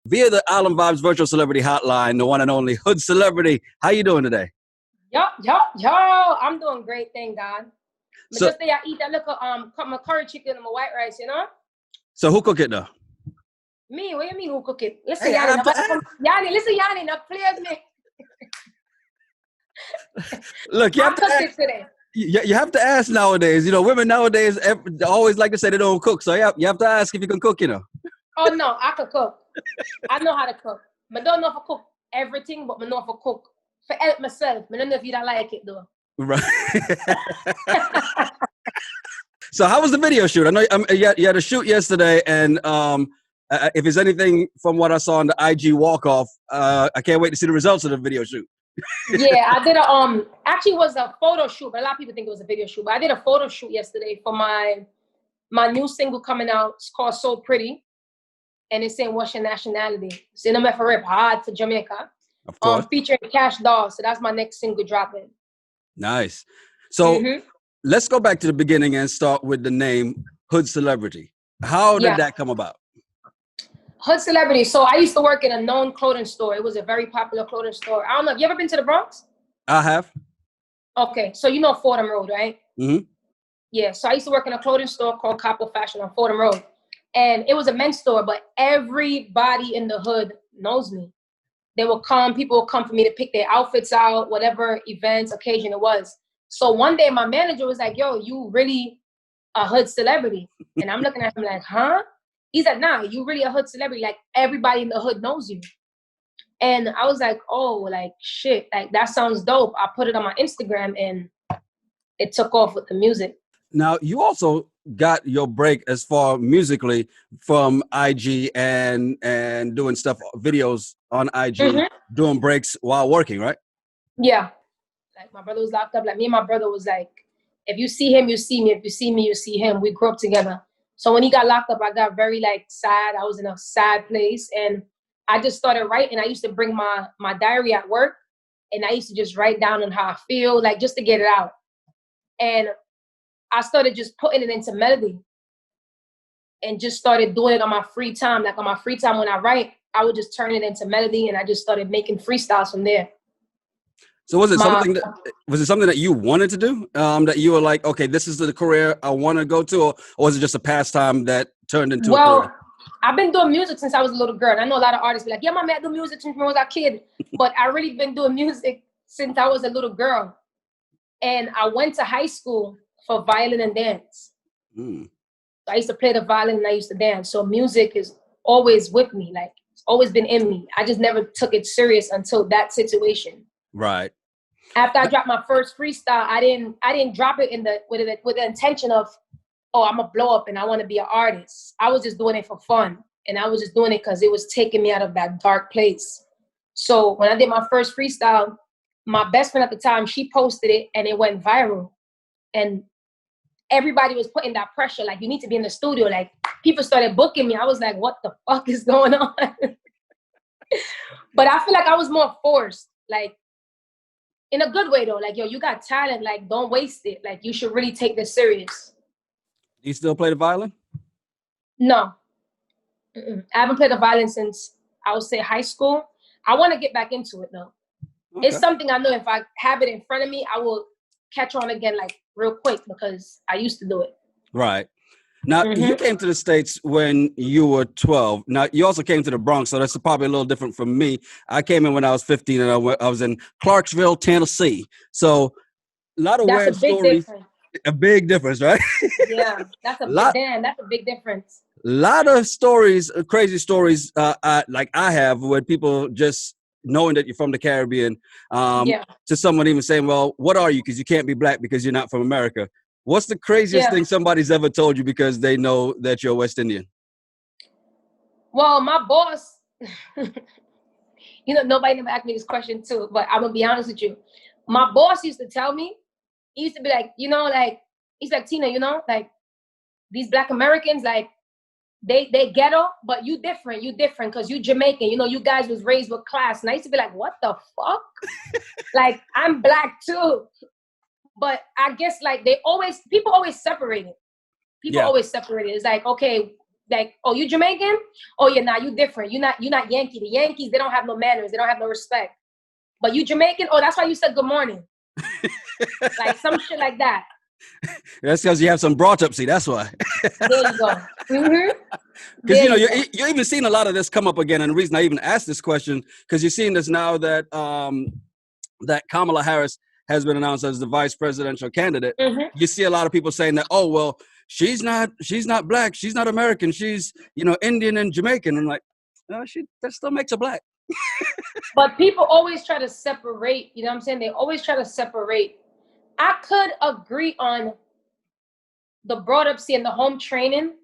via the Island Vibez Virtual Celebrity Hotline, the one and only Hood Celebrity. How you doing today? Yo, I'm doing great, thank God. So, just I eat that little cut my curry chicken and my white rice, you know? So who cook it though? Me, what do you mean who cook it? Listen, Hey, Yanni, now please me. Look, you have to ask, today. you have to ask nowadays. You know, women nowadays always like to say they don't cook. So you have to ask if you can cook, you know. Oh no, I can cook. I know how to cook. I don't know if I cook everything, but I know if I cook for help myself. I don't know if you don't like it though. Right. So how was the video shoot? I know you had a shoot yesterday, and if there's anything from what I saw on the IG walk-off, I can't wait to see the results of the video shoot. Yeah, I did actually it was a photo shoot, but a lot of people think it was a video shoot. But I did a photo shoot yesterday for my new single coming out. It's called So Pretty, and it's saying what's your nationality. It's in for rip hard for Jamaica. Of course. Featuring Kash Doll. So that's my next single dropping. Nice. So let's go back to the beginning and start with the name Hood Celebrity. How did that come about? Hood Celebrity. So I used to work in a known clothing store. It was a very popular clothing store. I don't know. Have you ever been to the Bronx? I have. Okay. So you know Fordham Road, right? Mm-hmm. Yeah. So I used to work in a clothing store called Copper Fashion on Fordham Road. And it was a men's store, but everybody in the hood knows me. People would come for me to pick their outfits out, whatever events, occasion it was. So one day my manager was like, yo, you really a hood celebrity. And I'm looking at him like, huh? He's like, nah, you really a hood celebrity. Like everybody in the hood knows you. And I was like, oh, like shit, like that sounds dope. I put it on my Instagram and it took off with the music. Now, you also got your break as far musically from IG and doing stuff, videos on IG, doing breaks while working, right? Yeah. Like my brother was locked up. Like me and my brother was like, if you see him, you see me. If you see me, you see him. We grew up together. So when he got locked up, I got very like sad. I was in a sad place. And I just started writing. I used to bring my diary at work. And I used to just write down on how I feel, like just to get it out. And I started just putting it into melody and just started doing it on my free time. Like on my free time when I write, I would just turn it into melody and I just started making freestyles from there. So was it something that you wanted to do? That you were like, okay, this is the career I want to go to, or was it just a pastime that turned into a career? I've been doing music since I was a little girl. And I know a lot of artists be like, yeah, my man do music since I was a kid. But I really been doing music since I was a little girl. And I went to high school for violin and dance. I used to play the violin and I used to dance. So music is always with me. Like it's always been in me. I just never took it serious until that situation. Right. After I dropped my first freestyle, I didn't drop it with the intention of, oh, I'm gonna blow up and I want to be an artist. I was just doing it for fun. And I was just doing it because it was taking me out of that dark place. So when I did my first freestyle, my best friend at the time, she posted it and it went viral. And everybody was putting that pressure, like you need to be in the studio. Like people started booking me. I was like, what the fuck is going on? But I feel like I was more forced, like in a good way though. Like, yo, you got talent, like don't waste it. Like you should really take this serious. Do you still play the violin? No. I haven't played the violin since I would say high school. I want to get back into it though. Okay. It's something I know if I have it in front of me, I will catch on again like real quick because I used to do it. Right. Now, you came to the States when you were 12. Now, you also came to the Bronx, so that's probably a little different from me. I came in when I was 15 and I was in Clarksville, Tennessee. So a lot of weird stories. A big difference, right? Yeah, that's a big difference. A lot of stories, crazy stories like I have with people just knowing that you're from the Caribbean, to someone even saying, well, what are you? Because you can't be black because you're not from America. What's the craziest thing somebody's ever told you because they know that you're West Indian? Well, my boss, nobody never asked me this question too, but I'm going to be honest with you. My boss used to tell me, he used to be like, he's like, Tina, like these Black Americans, like, they ghetto, but you different because you Jamaican. You guys was raised with class. And I used to be like, what the fuck? Like, I'm Black too. But I guess like people always separate it. People always separate it. It's like, okay, Like, oh, you Jamaican? Oh yeah, nah, you different. You're not Yankee. The Yankees, they don't have no manners. They don't have no respect. But you Jamaican? Oh, that's why you said good morning. Like some shit like that. That's because you have some brought up. See, that's why. There you go. Because you're even seeing a lot of this come up again, and the reason I even asked this question because you're seeing this now that that Kamala Harris has been announced as the vice presidential candidate. You see a lot of people saying that, oh well, she's not black, she's not American, she's Indian and Jamaican. I'm like, no, that still makes her black. But people always try to separate. You know what I'm saying? They always try to separate. I could agree on the brought up and the home training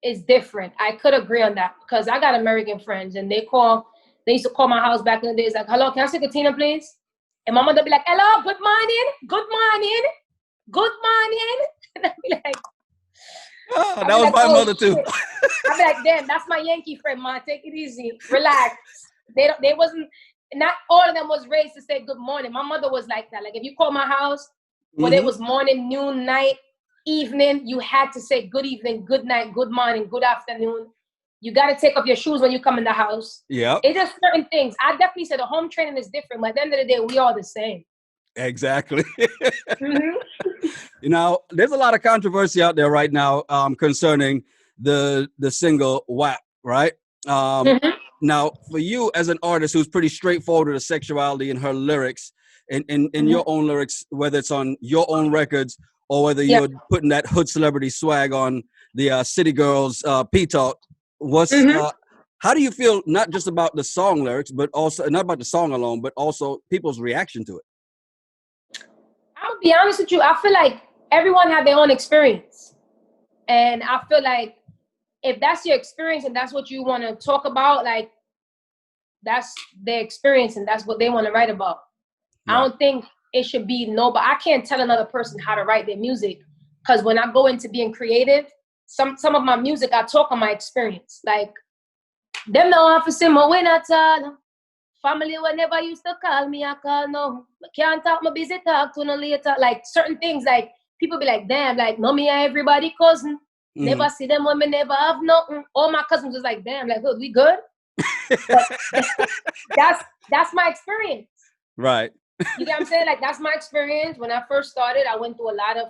is different. I could agree on that because I got American friends and they used to call my house back in the days like, hello, can I speak to Tina, please? And my mother be like, hello, good morning, good morning, good morning. And I'd be like, oh, that was my mother too. I'd be like, damn, that's my Yankee friend, ma. Take it easy, relax. They wasn't, not all of them was raised to say good morning. My mother was like that. Like if you call my house, whether it was morning, noon, night, evening, you had to say good evening, good night, good morning, good afternoon. You got to take off your shoes when you come in the house. Yeah. It's just certain things. I definitely said the home training is different, but at the end of the day, we all the same. Exactly. There's a lot of controversy out there right now concerning the single WAP, right? Now, for you as an artist who's pretty straightforward with the sexuality in her lyrics, in your own lyrics, whether it's on your own records or whether you're putting that hood celebrity swag on the City Girls P-Talk, how do you feel not just about the song lyrics, but also not about the song alone, but also people's reaction to it? I'll be honest with you. I feel like everyone had their own experience. And I feel like if that's your experience and that's what you want to talk about, like that's their experience and that's what they want to write about. Right. I don't think it should be but I can't tell another person how to write their music because when I go into being creative, some of my music, I talk on my experience. Like, them no want to see my win at all. Family whenever used to call me, I call no. I can't talk, my busy talk to no later. Like, certain things, like, people be like, damn, like, no me and everybody cousin. Never see them when me never have nothing. All my cousins was like, damn, like, hood, we good? that's my experience. Right. You get what I'm saying? Like, that's my experience. When I first started, I went through a lot of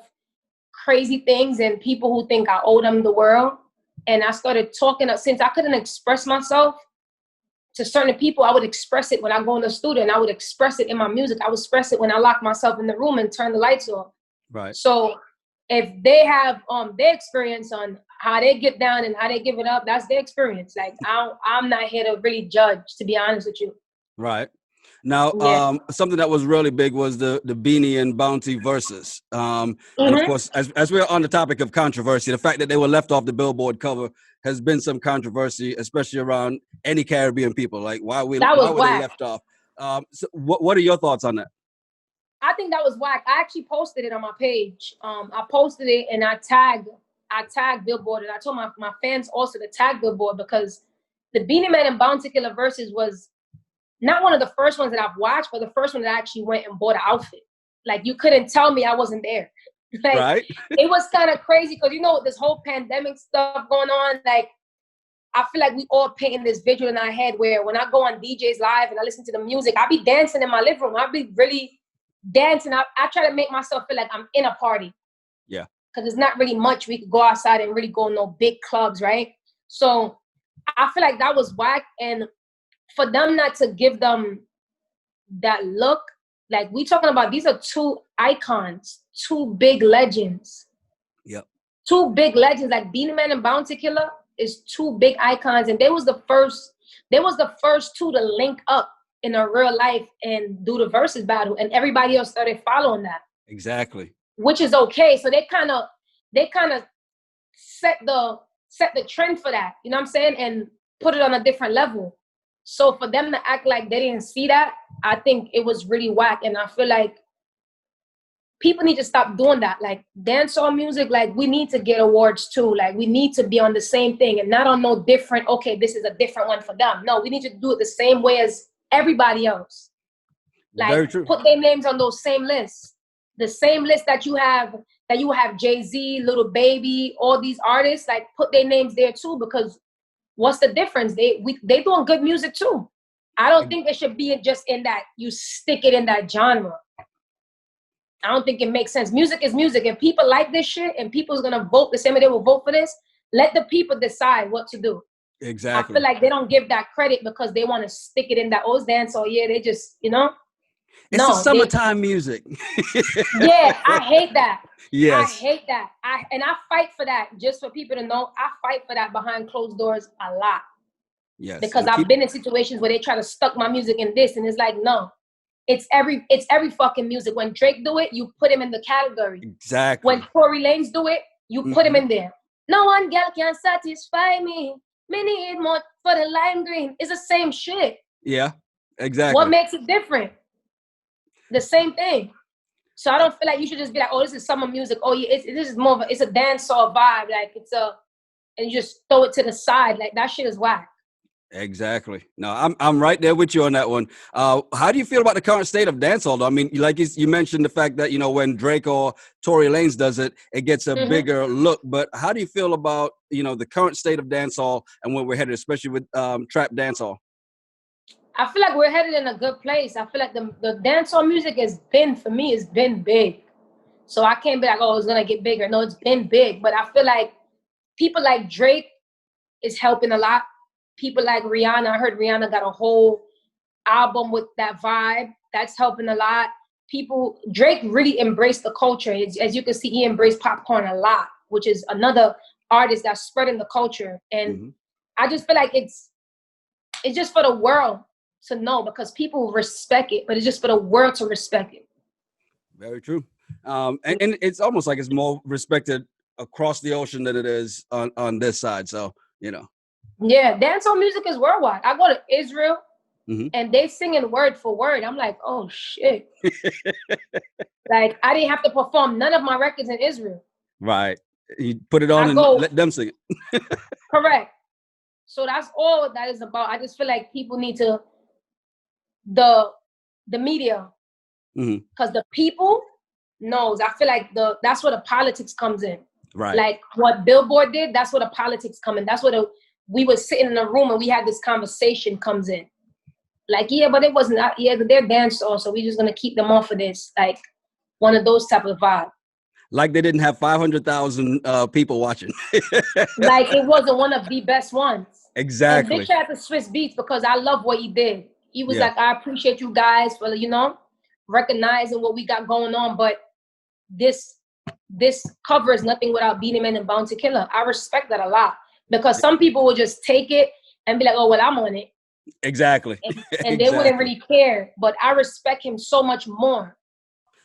crazy things and people who think I owe them the world. And I started talking, since I couldn't express myself to certain people, I would express it when I go in the studio and I would express it in my music. I would express it when I lock myself in the room and turn the lights off. Right. So if they have their experience on how they get down and how they give it up, that's their experience. Like, I'm not here to really judge, to be honest with you. Right. Now, something that was really big was the Beenie and Bounty verses. And of course, as we're on the topic of controversy, the fact that they were left off the Billboard cover has been some controversy, especially around any Caribbean people. Like, why were they left off? So what are your thoughts on that? I think that was whack. I actually posted it on my page. I posted it and I tagged Billboard, and I told my fans also to tag Billboard because the Beenie Man and Bounty Killer verses was not one of the first ones that I've watched, but the first one that I actually went and bought an outfit. Like, you couldn't tell me I wasn't there. Like, right? It was kind of crazy because, this whole pandemic stuff going on, like, I feel like we all painting this visual in our head where when I go on DJ's live and I listen to the music, I be dancing in my living room. I be really dancing. I try to make myself feel like I'm in a party. Yeah. Because there's not really much we could go outside and really go no big clubs, right? So I feel like that was whack. And for them not to give them that look, like, we talking about, these are two icons, two big legends. Yep. Two big legends, like Beenie Man and Bounty Killer is two big icons. And they was the first two to link up in a real life and do the versus battle. And everybody else started following that. Exactly. Which is okay. So they kind of set the trend for that, you know what I'm saying? And put it on a different level. So for them to act like they didn't see that, I think it was really whack. And I feel like people need to stop doing that. Like, dancehall music, like, we need to get awards too. Like, we need to be on the same thing and not on no different, okay, this is a different one for them. No, we need to do it the same way as everybody else. Like, put their names on those same lists. The same list that you have that you have Jay-Z, Little Baby, all these artists, like put their names there too, because what's the difference? They doing good music too. I don't think it should be just in that, you stick it in that genre. I don't think it makes sense. Music is music. If people like this shit and people's gonna vote the same way they will vote for this, let the people decide what to do. Exactly. I feel like they don't give that credit because they want to stick it in that old dance. So yeah, they just, you know. It's the summertime music. Yeah, I hate that. Yes. I hate that. I fight for that. Just for people to know, I fight for that behind closed doors a lot. Yes. Because I've been in situations where they try to stuck my music in this, and it's like, no. It's every fucking music. When Drake do it, you put him in the category. Exactly. When Tory Lanez do it, you put him in there. No one girl can satisfy me. Me need more for the lime green. It's the same shit. Yeah, exactly. What makes it different? The same thing. So I don't feel like you should just be like, oh, this is summer music. Oh yeah, this is more of it's a dancehall vibe. Like and you just throw it to the side. Like that shit is whack. Exactly. No, I'm right there with you on that one. How do you feel about the current state of dancehall, though? I mean, like you mentioned the fact that, you know, when Drake or Tory Lanez does it, it gets a bigger look. But how do you feel about, you know, the current state of dancehall and where we're headed, especially with trap dancehall? I feel like we're headed in a good place. I feel like the dancehall music for me, it's been big. So I can't be like, oh, it's gonna get bigger. No, it's been big. But I feel like people like Drake is helping a lot. People like Rihanna, I heard Rihanna got a whole album with that vibe. That's helping a lot. Drake really embraced the culture. As you can see, he embraced popcorn a lot, which is another artist that's spreading the culture. And I just feel like it's just for the world to know, because people respect it, but it's just for the world to respect it. Very true. And it's almost like it's more respected across the ocean than it is on this side. So, you know. Yeah, dancehall music is worldwide. I go to Israel and they singing word for word. I'm like, oh shit. Like I didn't have to perform none of my records in Israel. Right. You put it on and let them sing it. Correct. So that's all that is about. I just feel like people need to the media, because the people knows. I feel like that's where the politics comes in. Right. Like what Billboard did, that's where the politics come in. That's where we were sitting in a room and we had this conversation comes in. Like, yeah, but it wasn't, yeah, they're dancehall, so we're just going to keep them off of this. Like, one of those type of vibe. Like they didn't have 500,000 people watching. Like, it wasn't one of the best ones. Exactly. And big shout out to Swiss Beats, because I love what he did. He was like, I appreciate you guys for, you know, recognizing what we got going on, but this cover is nothing without Beenie Man and Bounty Killer. I respect that a lot, because some people will just take it and be like, oh, well, I'm on it. Exactly. And they wouldn't really care. But I respect him so much more.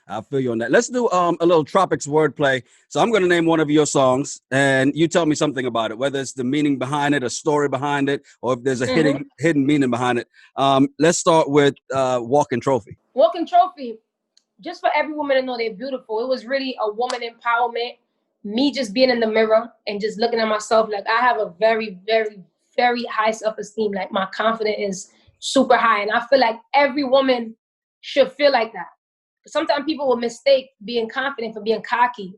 I feel you on that. Let's do a little Tropix wordplay. So I'm going to name one of your songs, and you tell me something about it, whether it's the meaning behind it, a story behind it, or if there's a hidden meaning behind it. Let's start with Walking Trophy. Walking Trophy, just for every woman to know they're beautiful. It was really a woman empowerment. Me just being in the mirror and just looking at myself. Like, I have a very, very, very high self-esteem. Like, my confidence is super high. And I feel like every woman should feel like that. Sometimes people will mistake being confident for being cocky.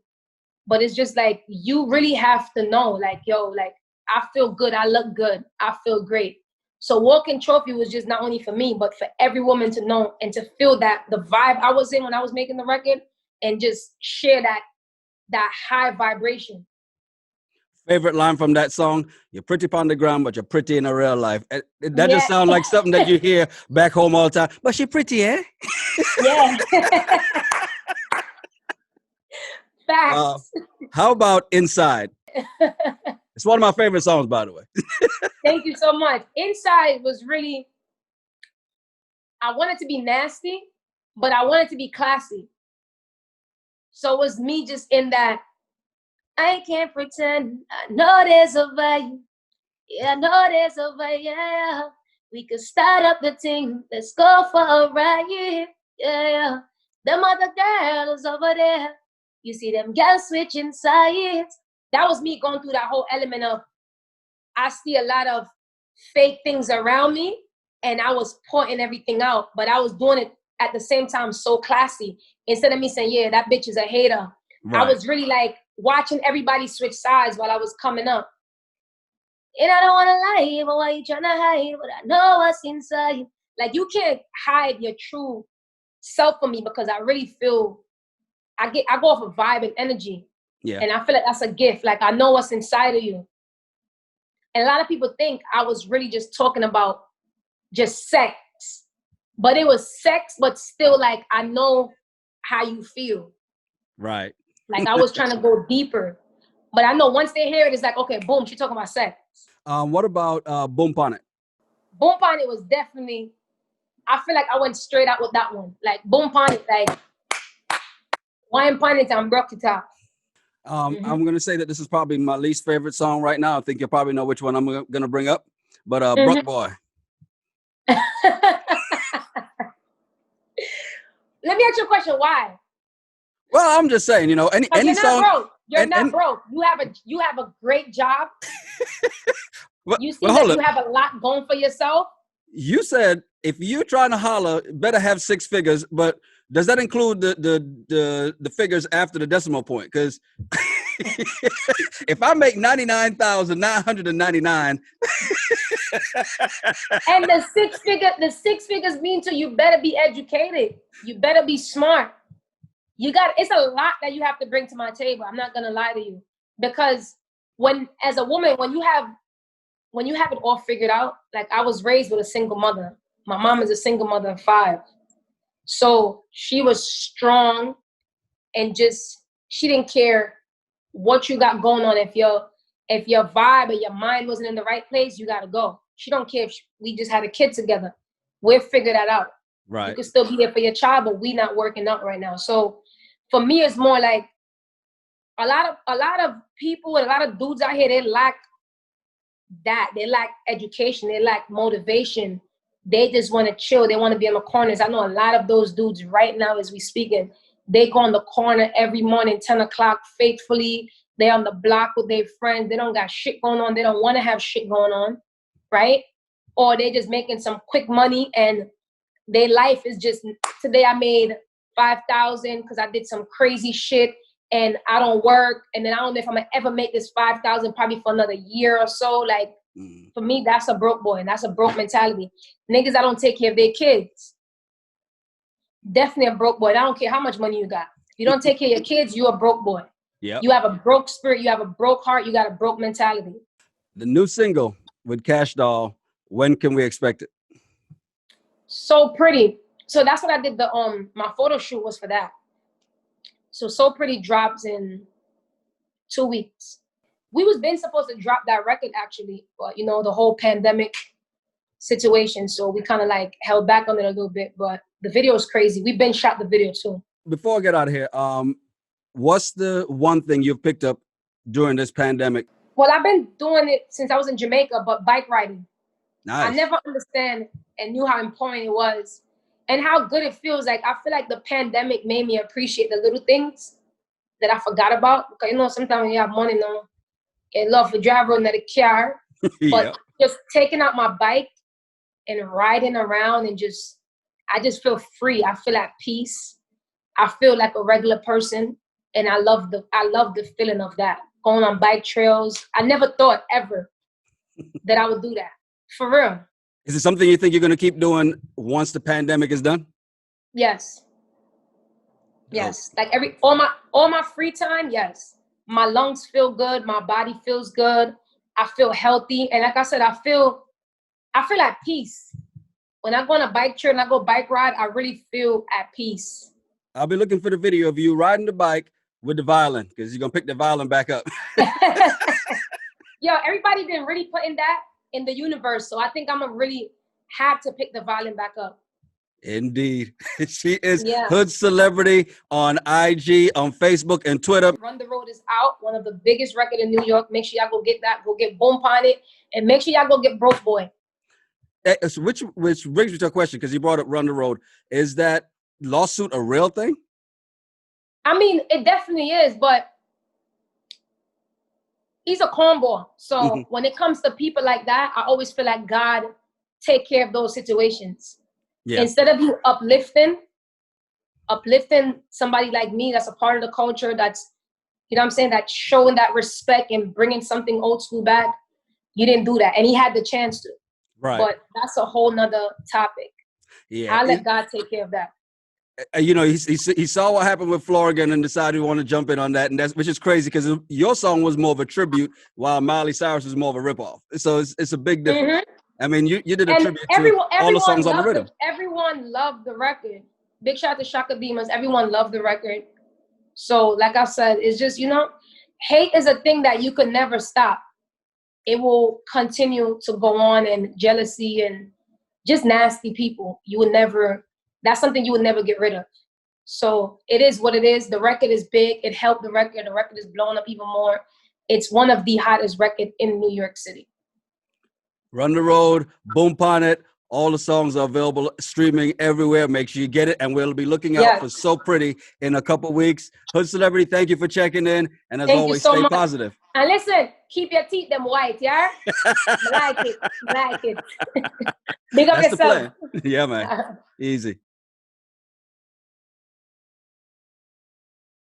But it's just like, you really have to know, like, yo, like, I feel good. I look good. I feel great. So Walking Trophy was just not only for me, but for every woman to know and to feel that the vibe I was in when I was making the record, and just share that high vibration. Favorite line from that song? You're pretty on the ground, but you're pretty in a real life. That just sounds like something that you hear back home all the time. But she pretty, eh? Yeah. Facts. How about Inside? It's one of my favorite songs, by the way. Thank you so much. Inside was really, I wanted to be nasty, but I wanted to be classy. So it was me just in that, I can't pretend. I know there's a way. Yeah, I know there's a way. Yeah, we could start up the team. Let's go for a ride. Yeah, them other girls over there. You see them girls switching sides. That was me going through that whole element of, I see a lot of fake things around me, and I was pointing everything out, but I was doing it at the same time so classy. Instead of me saying, yeah, that bitch is a hater, I was really like watching everybody switch sides while I was coming up. And I don't want to lie, but why you trying to hide? But I know what's inside. Like, you can't hide your true self from me, because I really feel, I go off of vibe and energy. Yeah. And I feel like that's a gift. Like, I know what's inside of you. And a lot of people think I was really just talking about just sex. But it was sex, but still, like, I know how you feel. Right. Like, I was trying to go deeper. But I know once they hear it, it's like, okay, boom, she's talking about sex. What about Boom Pon It? Boom Pon It was definitely, I feel like I went straight out with that one. Like, Boom Pon It, like, wine pon it and broke it up. I'm going to say that this is probably my least favorite song right now. I think you'll probably know which one I'm going to bring up. But Broke Boy. Let me ask you a question. Why? Well, I'm just saying, you know, any you're song. Not broke. You're not broke. You have a great job. You seem like you have a lot going for yourself. You said if you're trying to holler, better have 6 figures. But does that include the figures after the decimal point? Because if I make 99,999, and the six figures mean to you better be educated. You better be smart. It's a lot that you have to bring to my table. I'm not gonna lie to you, because as a woman, when you have it all figured out, like, I was raised with a single mother. My mom is a single mother of 5. So she was strong, and she didn't care what you got going on. If your vibe or your mind wasn't in the right place, you gotta go. She don't care if we just had a kid together. We'll figure that out. Right. You can still be there for your child, but we not working out right now. So for me, it's more like a lot of people and a lot of dudes out here, they lack that. They lack education. They lack motivation. They just want to chill. They want to be in the corners. I know a lot of those dudes right now, as we speaking, they go on the corner every morning, 10 o'clock, faithfully. They're on the block with their friends. They don't got shit going on. They don't want to have shit going on, right? Or they just making some quick money, and their life is just, today I made 5,000 because I did some crazy shit and I don't work. And then I don't know if I'm going to ever make this 5,000 probably for another year or so. Like, for me, that's a broke boy, and that's a broke mentality. Niggas that don't take care of their kids, definitely a broke boy. I don't care how much money you got. If you don't take care of your kids, you a broke boy. Yep. You have a broke spirit. You have a broke heart. You got a broke mentality. The new single with Kash Doll, when can we expect it? So Pretty. So that's what I did. My photo shoot was for that. So Pretty drops in 2 weeks. We was been supposed to drop that record actually, but you know, the whole pandemic situation. So we kind of like held back on it a little bit, but the video is crazy. We've been shot the video too. Before I get out of here, what's the one thing you've picked up during this pandemic? Well, I've been doing it since I was in Jamaica, but bike riding. Nice. I never understand and knew how important it was and how good it feels. Like, I feel like the pandemic made me appreciate the little things that I forgot about. Because, you know, sometimes when you have money, no, you love to drive around the car. But just taking out my bike and riding around and I just feel free. I feel at peace. I feel like a regular person. And I love the feeling of that. Going on bike trails. I never thought ever that I would do that. For real. Is it something you think you're going to keep doing once the pandemic is done? Yes. Yes. Like all my free time, yes. My lungs feel good. My body feels good. I feel healthy. And like I said, I feel at peace. When I go on a bike trip and I go bike ride, I really feel at peace. I'll be looking for the video of you riding the bike with the violin, because you're going to pick the violin back up. Yo, everybody been really putting that in the universe. So I think I'm going to really have to pick the violin back up. Indeed. She is Hood Celebrity on IG, on Facebook, and Twitter. Run the Road is out. One of the biggest records in New York. Make sure y'all go get that. Go get Boom Pon It. And make sure y'all go get Broke Boy. Which brings me to a question, because you brought up Run the Road. Is that lawsuit a real thing? I mean, it definitely is, but he's a cornball. So when it comes to people like that, I always feel like God take care of those situations. Yeah. Instead of you uplifting somebody like me that's a part of the culture, that's you know what I'm saying, that showing that respect and bringing something old school back. You didn't do that. And he had the chance to. Right. But that's a whole nother topic. Yeah. I'll let God take care of that. You know, he saw what happened with Florigan and decided he wanted to jump in on that, and that's, which is crazy because your song was more of a tribute, while Miley Cyrus was more of a ripoff. So it's a big difference. I mean, you did a tribute to all the songs on the rhythm. Everyone loved the record. Big shout out to Shaka Beamers. Everyone loved the record. So, like I said, it's just, you know, hate is a thing that you could never stop. It will continue to go on, and jealousy and just nasty people. You would never. That's something you would never get rid of. So it is what it is. The record is big. It helped the record. The record is blowing up even more. It's one of the hottest records in New York City. Run the Road, Boom Pon It. All the songs are available, streaming everywhere. Make sure you get it. And we'll be looking out for So Pretty in a couple weeks. Hood Celebrity, thank you for checking in. And as always, stay positive. And listen, keep your teeth them white, yeah? Like it. Big up yourself. That's the plan. Yeah, man. Easy.